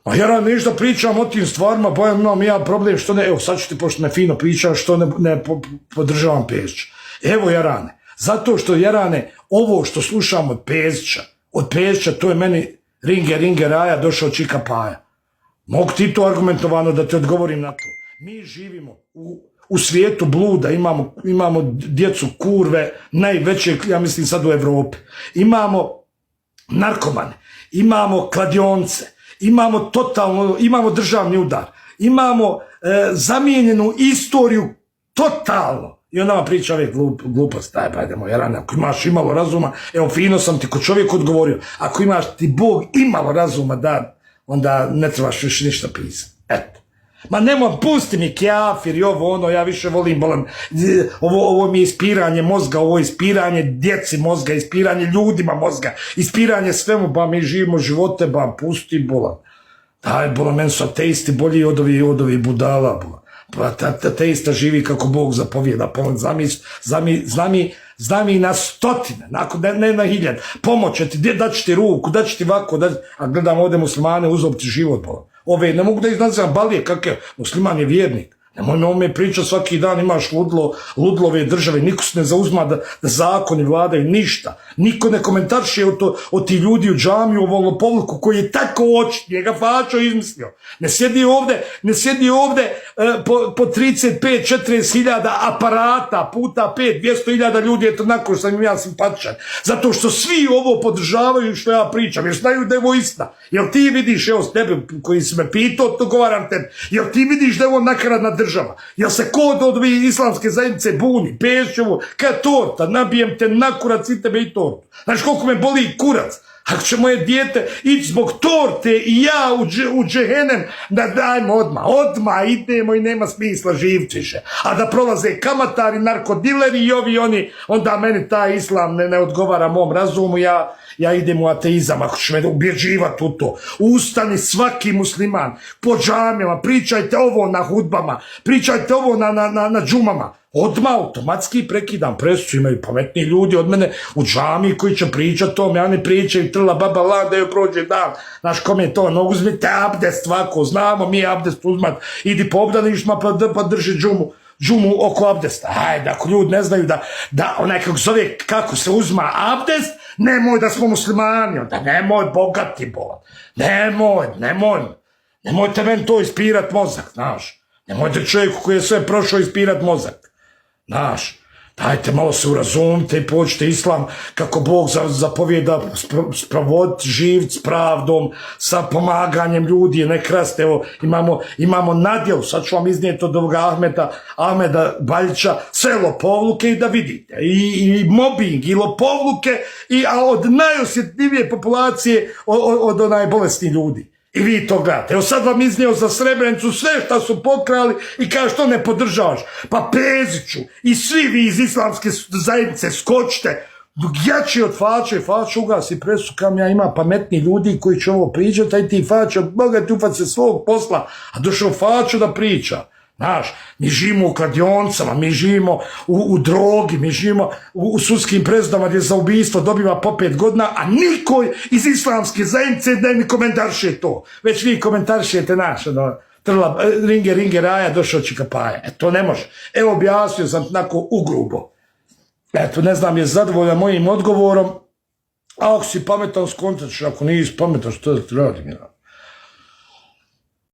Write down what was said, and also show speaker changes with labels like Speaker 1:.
Speaker 1: A ja nešto pričam o tim stvarima, Bojan, imam ja problem što ne, evo sad ću ti, pošto me fino pričaš, što ne podržavam Pezića. Evo Jarane, zato što Jarane, ovo što slušam od Pezića, to je meni ringe raja, došao čika paja. Mogu ti to argumentovano da te odgovorim na to. Mi živimo u svijetu bluda, imamo djecu kurve, najveće, ja mislim sad u Evropi. Imamo narkomane, imamo kladionce, imamo državni udar, imamo zamijenjenu istoriju totalno. I onda vam priča ove gluposti, daj pa idemo, Jarane, ako imaš imalo razuma, evo fino sam ti ko čovjek odgovorio, ako imaš ti Bog imalo razuma, da, onda ne trebaš još ništa pisati. Eto. Ma nemoj, pusti mi kjafir i ovo ono, ja više volim, ovo mi je ispiranje mozga, ovo je ispiranje djeci mozga, ispiranje ljudima mozga, ispiranje svemu, ba mi živimo živote, ba pusti bolan. Daj bolan, meni su ateisti bolji od ovih budala, bolan. Pa ateista živi kako Bog zapovijeda, zna mi na stotine, ne na hiljad, pomoće ti, daći ti ruku, daći ti ovako, a gledam ovdje muslimane, uzopti život, bolan. Ove, ne mogu da ih nazivam balije, kakav, musliman je vjernik. Nemoj me ome pričati svaki dan, imaš ludlove države, niko se ne zauzma da zakoni vladaju, ništa. Niko ne komentarše od ti ljudi u džamiju, o lopovluku koji je tako očit, njega fačo izmislio. Ne sjedi ovdje po 35-40 hiljada aparata, puta 5-200 hiljada ljudi, eto nakon što sam ja simpatičan. Zato što svi ovo podržavaju što ja pričam, jer znaju da je ovo istina. Jel ti vidiš, evo s tebe koji si me pitao, odgovaram tebi, jel ti vidiš da je ovo nakaradna država? Jel se kod od ovih islamske zajednice buni, Pezićevu, kad torta, nabijem te na kurac i tebe i tortu. Znaš koliko me boli kurac? Ako će moje dijete ići zbog torte i ja u džehenem, da dajmo odmah idemo i nema smisla živci više. A da prolaze kamatari, narkodileri i ovi oni, onda meni taj islam ne odgovara mom razumu, ja idem u ateizam, ako ću me ubjeđivati u to. Ustani svaki musliman, po džamijama, pričajte ovo na hudbama, pričajte ovo na džumama. Odmah automatski prekidam presicu, imaju pametni ljudi od mene u džamiji koji će pričati tome, a ne pričaju trla baba la da joj prođe dan. Znaš kome je to, no uzmite abdest svako, znamo mi abdest uzmat, idi po obdaništima pa drži džumu oko abdesta. Hajde, ako ljudi ne znaju da onaj kako se uzma abdest, nemoj da smo muslimani, onda nemoj bogati bolan, nemojte meni to ispirat mozak, znaš, nemojte čovjeku koji je sve prošao ispirat mozak, znaš, dajte malo se urazumite i pođite islam kako Bog zapovijeda sprovoditi živt s pravdom, sa pomaganjem ljudi, ne kraste. Evo, imamo nadjel, sad ću vam iznijeti od ovog Ahmeda Baljića, sve lopovluke i da vidite, i mobbing, i lopovluke, a od najosjetljivije populacije, od onaj bolesnih ljudi. I vi to gledate. Evo sad vam iznio za Srebrenicu sve šta su pokrali i kaže što ne podržavaš. Pa Peziću i svi vi iz islamske zajednice skočite. Jači od Fače ugasi presu kam ja ima pametni ljudi koji će ovo pričati, a ti Fače od Boga ti ufat se svog posla, a došao Faču da priča. Znaš, mi živimo u kladioncama, mi živimo u drogi, mi živimo u sudskim presudama gdje za ubijstvo dobiva po 5 godina, a niko iz islamske zajednice ne komentarše to. Već vi komentaršete naš, trla, ringe raja, došao čika paja. To ne može. Evo objasnio sam tako ugrubo. Eto, ne znam, je zadovoljan mojim odgovorom, a ako si pametan skontač, ako nisi pametan, što da ti radim?